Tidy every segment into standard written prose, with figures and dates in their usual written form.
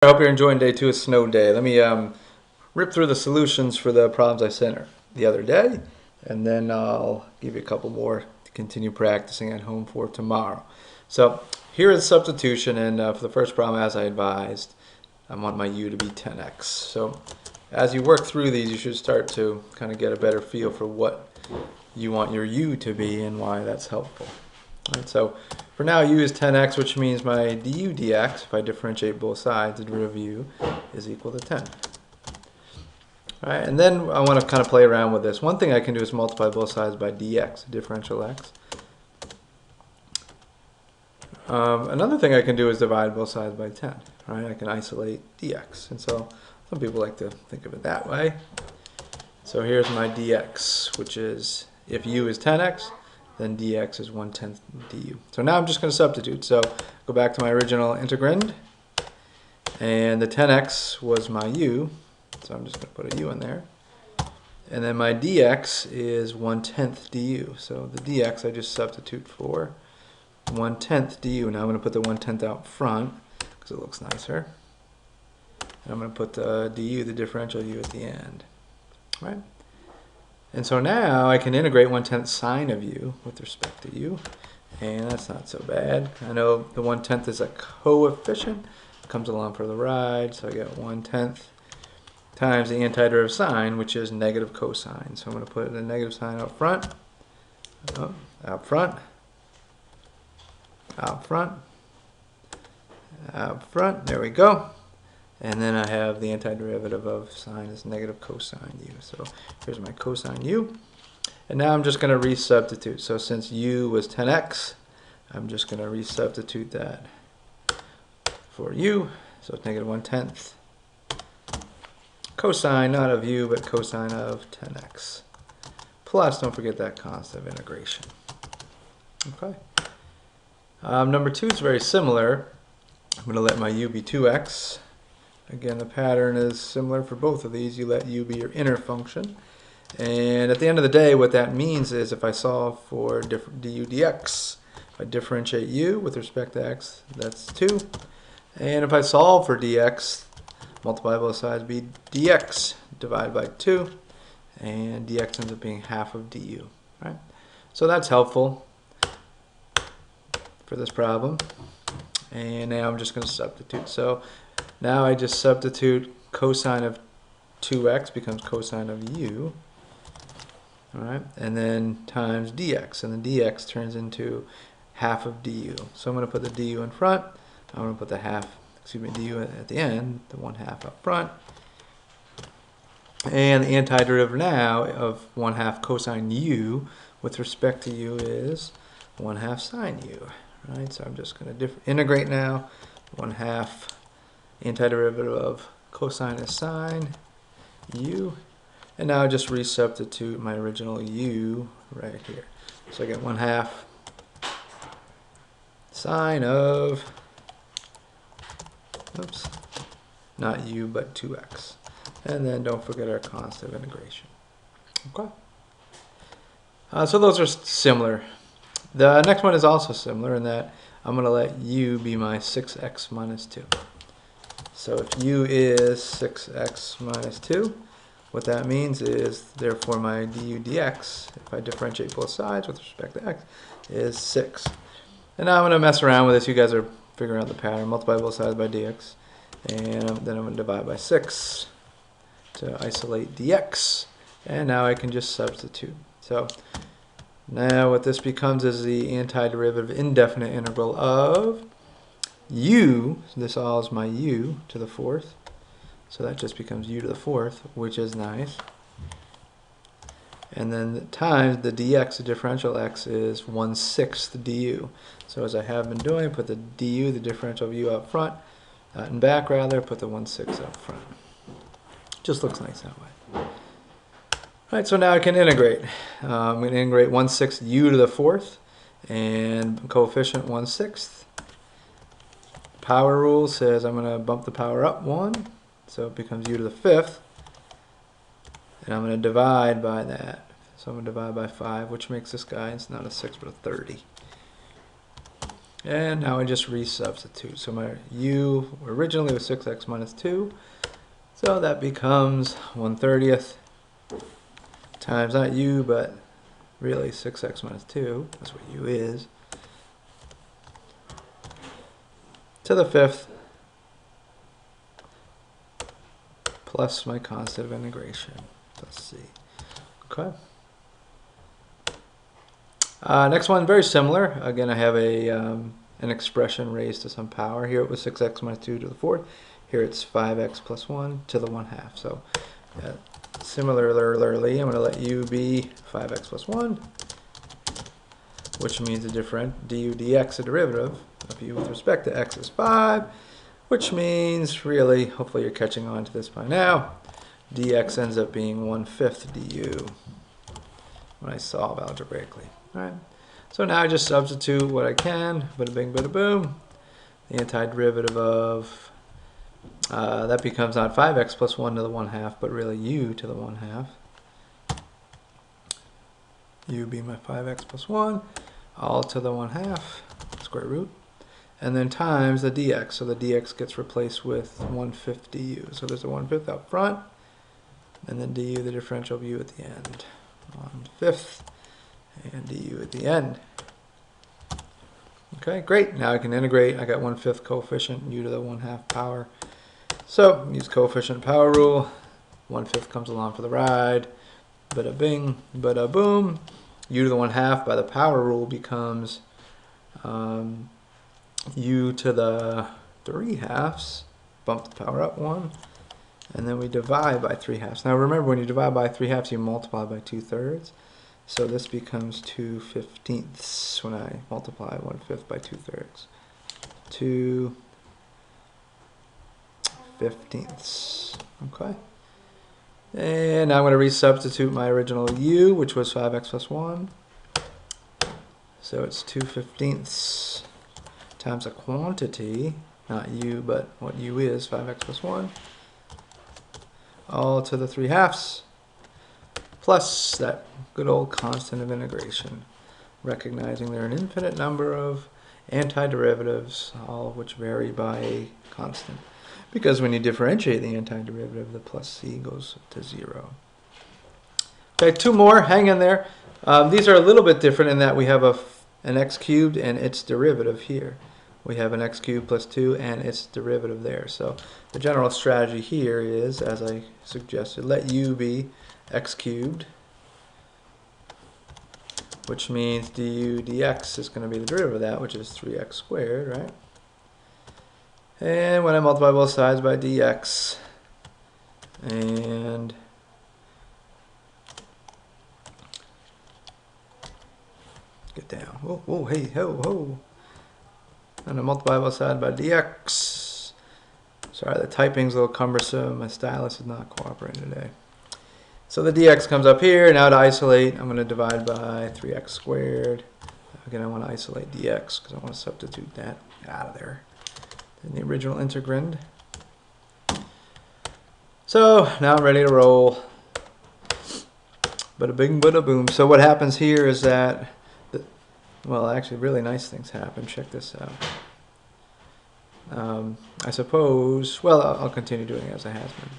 I hope you're enjoying day 2 of Snow Day. Let me rip through the solutions for the problems I sent the other day, and then I'll give you a couple more to continue practicing at home for tomorrow. So here is substitution, and for the first problem, as I advised, I want my u to be 10x. So as you work through these, you should start to kind of get a better feel for what you want your u to be and why that's helpful. All right, so for now, u is 10x, which means my du dx, if I differentiate both sides, the derivative of u is equal to 10. All right, and then I want to kind of play around with this. One thing I can do is multiply both sides by dx, differential x. Another thing I can do is divide both sides by 10. Right? I can isolate dx, and so some people like to think of it that way. So here's my dx, which is, if u is 10x, then dx is 1/10 du. So now I'm just going to substitute. So go back to my original integrand, and the 10x was my u, so I'm just going to put a u in there. And then my dx is 1/10 du. So the dx I just substitute for 1/10 du. Now I'm going to put the 1/10 out front because it looks nicer. And I'm going to put the du, the differential u, at the end. Right? And so now I can integrate 1/10 sine of u with respect to u, and that's not so bad. I know the 1/10 is a coefficient, it comes along for the ride, so I get 1/10 times the antiderivative sign, which is negative cosine. So I'm going to put the negative sign out front, out front, out front, out front, there we go. And then I have the antiderivative of sine is negative cosine u. So here's my cosine u. And now I'm just going to resubstitute. So since u was 10x, I'm just going to resubstitute that for u. So it's negative 1/10 cosine, not of u, but cosine of 10x. Plus, don't forget that constant of integration. Okay. Number 2 is very similar. I'm going to let my u be 2x. Again, the pattern is similar for both of these. You let u be your inner function. And at the end of the day, what that means is if I solve for du dx, if I differentiate u with respect to x, that's 2. And if I solve for dx, multiply both sides, be dx divided by 2. And dx ends up being half of du. Right? So that's helpful for this problem. And now I'm just going to substitute. So now I just substitute cosine of 2x becomes cosine of u, all right, and then times dx, and the dx turns into half of du. So I'm going to put the du in front, I'm going to put the du at the end, the 1/2 up front, and the antiderivative now of 1/2 cosine u with respect to u is 1/2 sine u, right? So I'm just going to integrate now, 1/2 antiderivative of cosine is sine u, and now I just resubstitute my original u right here. So I get 1/2 sine of, oops, not u but 2x, and then don't forget our constant of integration. Okay. So those are similar. The next one is also similar in that I'm going to let u be my 6x minus 2. So if u is 6x minus 2, what that means is, therefore, my du dx, if I differentiate both sides with respect to x, is 6. And now I'm going to mess around with this. You guys are figuring out the pattern. Multiply both sides by dx, and then I'm going to divide by 6 to isolate dx. And now I can just substitute. So now what this becomes is the antiderivative indefinite integral of u, this all is my u to the 4th, so that just becomes u to the 4th, which is nice. And then times the dx, the differential x, is 1/6 du. So as I have been doing, put the du, the differential of u, up front, and back rather, put the 1/6 up front. Just looks nice that way. All right, so now I can integrate. I'm going to integrate 1/6 u to the 4th, and coefficient 1/6. Power rule says I'm going to bump the power up 1, so it becomes u to the 5th, and I'm going to divide by that. So I'm going to divide by 5, which makes this guy, it's not a 6 but a 30. And now I just resubstitute. So my u originally was 6x minus 2. So that becomes 1/30 times not u, but really 6x minus 2. That's what u is. To the 5th plus my constant of integration plus c. Okay. Next one, very similar. Again, I have an expression raised to some power. Here it was 6x minus 2 to the 4th. Here it's 5x plus 1 to the 1/2. So similarly, I'm going to let u be 5x plus 1, which means the different du dx, the derivative of u with respect to x is 5, which means really, hopefully you're catching on to this by now, dx ends up being 1/5 du when I solve algebraically. All right. So now I just substitute what I can, bada bing, bada boom. The antiderivative of that becomes not 5x plus 1 to the 1/2, but really u to the 1/2. U being my 5x plus 1, all to the 1/2, square root. And then times the dx. So the dx gets replaced with 1/5 du. So there's a 1/5 up front, and then du, the differential of u at the end. 1/5 and du at the end. Okay, great. Now I can integrate. I got 1/5 coefficient, u to the 1/2 power. So use coefficient power rule. 1/5 comes along for the ride. Bada bing, bada boom. U to the 1/2 by the power rule becomes u to the 3/2. Bump the power up 1. And then we divide by 3/2. Now remember, when you divide by 3/2, you multiply by 2/3. So this becomes 2/15 when I multiply 1/5 by 2/3. 2/15. Okay. And now I'm going to resubstitute my original u, which was 5x plus 1. So it's 2/15 times a quantity, not u, but what u is, 5x plus 1. All to the 3/2 plus that good old constant of integration, recognizing there are an infinite number of antiderivatives, all of which vary by a constant. Because when you differentiate the antiderivative, the plus c goes to 0. Okay, two more, hang in there. These are a little bit different in that we have an x cubed and its derivative here. We have an x cubed plus 2 and its derivative there. So the general strategy here is, as I suggested, let u be x cubed, which means du dx is going to be the derivative of that, which is 3x squared, right? And when I multiply both sides by dx, and get down, whoa, whoa, hey, ho, ho. And I multiply both sides by dx. Sorry, the typing's a little cumbersome. My stylus is not cooperating today. So the dx comes up here. Now to isolate, I'm going to divide by 3x squared. Again, I want to isolate dx because I want to substitute that out of there in the original integrand. So now I'm ready to roll. Bada bing, bada boom. So what happens here is that, well, actually really nice things happen. Check this out. I suppose, well, I'll continue doing it as I have been.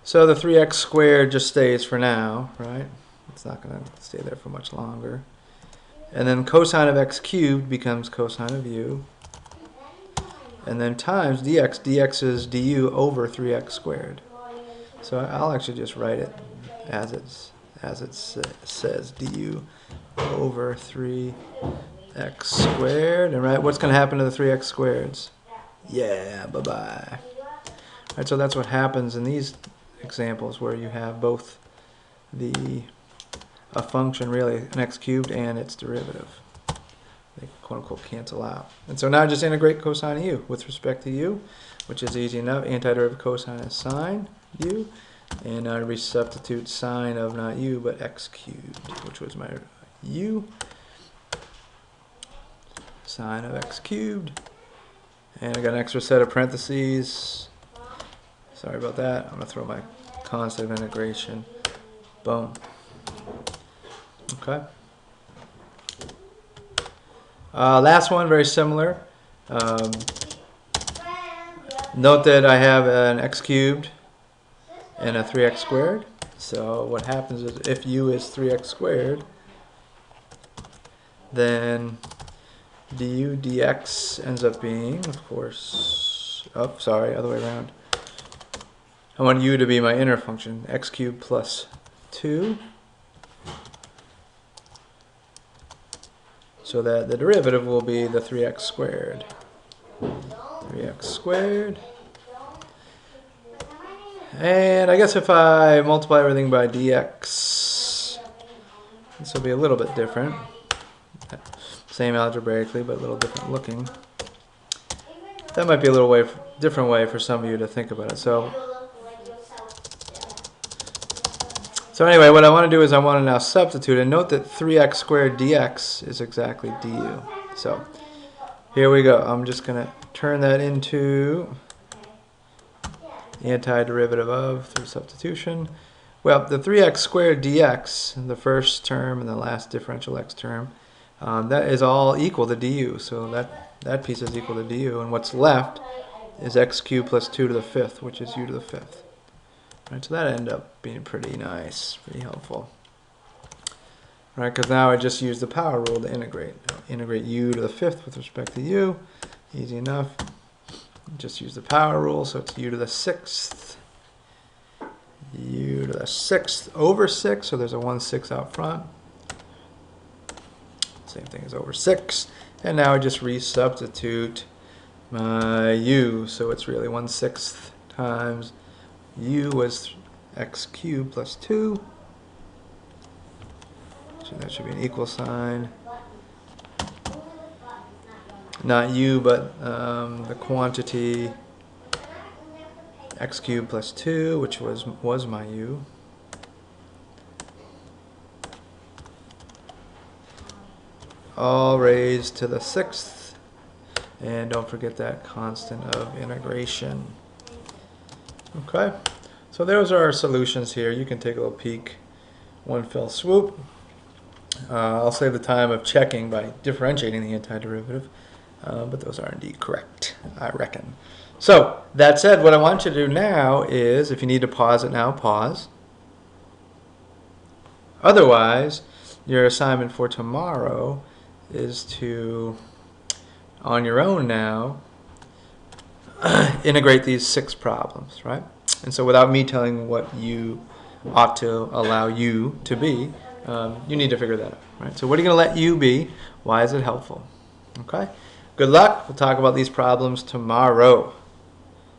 So the 3x squared just stays for now, right? It's not going to stay there for much longer. And then cosine of x cubed becomes cosine of u. And then times dx. Dx is du over 3x squared. So I'll actually just write it as it says, du over 3x squared. And right, what's going to happen to the 3x squareds? Yeah, bye-bye. Right, so that's what happens in these examples where you have both a function, really, an x cubed and its derivative. They quote-unquote cancel out. And so now just integrate cosine of u with respect to u, which is easy enough. Antiderivative cosine is sine u. And I resubstitute sine of not u, but x cubed, which was my u. Sine of x cubed. And I got an extra set of parentheses. Sorry about that. I'm going to throw my constant of integration. Boom. Okay. Last one, very similar. Note that I have an x cubed and a 3x squared. So what happens is if u is 3x squared, then du dx ends up being, of course, oh, sorry, other way around. I want u to be my inner function, x cubed plus 2. So that the derivative will be the 3x squared. 3x squared. And I guess if I multiply everything by dx, this will be a little bit different. Same algebraically, but a little different looking. That might be a little different way for some of you to think about it. So anyway, what I want to do is I want to now substitute, and note that 3x squared dx is exactly du. So here we go. I'm just going to turn that into the antiderivative of through substitution. Well, the 3x squared dx, the first term and the last differential x term, that is all equal to du. So that piece is equal to du, and what's left is x cubed plus 2 to the 5th, which is u to the 5th. Right, so that ended up being pretty nice, pretty helpful. Right, because now I just use the power rule to integrate. Integrate u to the 5th with respect to u. Easy enough. Just use the power rule, so it's u to the 6th. U to the 6th over 6, so there's a 1/6 out front. Same thing as over 6. And now I just resubstitute my u, so it's really 1/6 times u was x cubed plus 2. So that should be an equal sign. Not u, but the quantity x cubed plus 2, which was my u. All raised to the 6th. And don't forget that constant of integration. Okay, so those are our solutions here. You can take a little peek, one fell swoop. I'll save the time of checking by differentiating the antiderivative, but those are indeed correct, I reckon. So that said, what I want you to do now is, if you need to pause it now, pause. Otherwise, your assignment for tomorrow is to, on your own now, integrate these 6 problems, right? And so without me telling what you ought to allow u to be, you need to figure that out, right? So what are you going to let u be? Why is it helpful? Okay? Good luck. We'll talk about these problems tomorrow.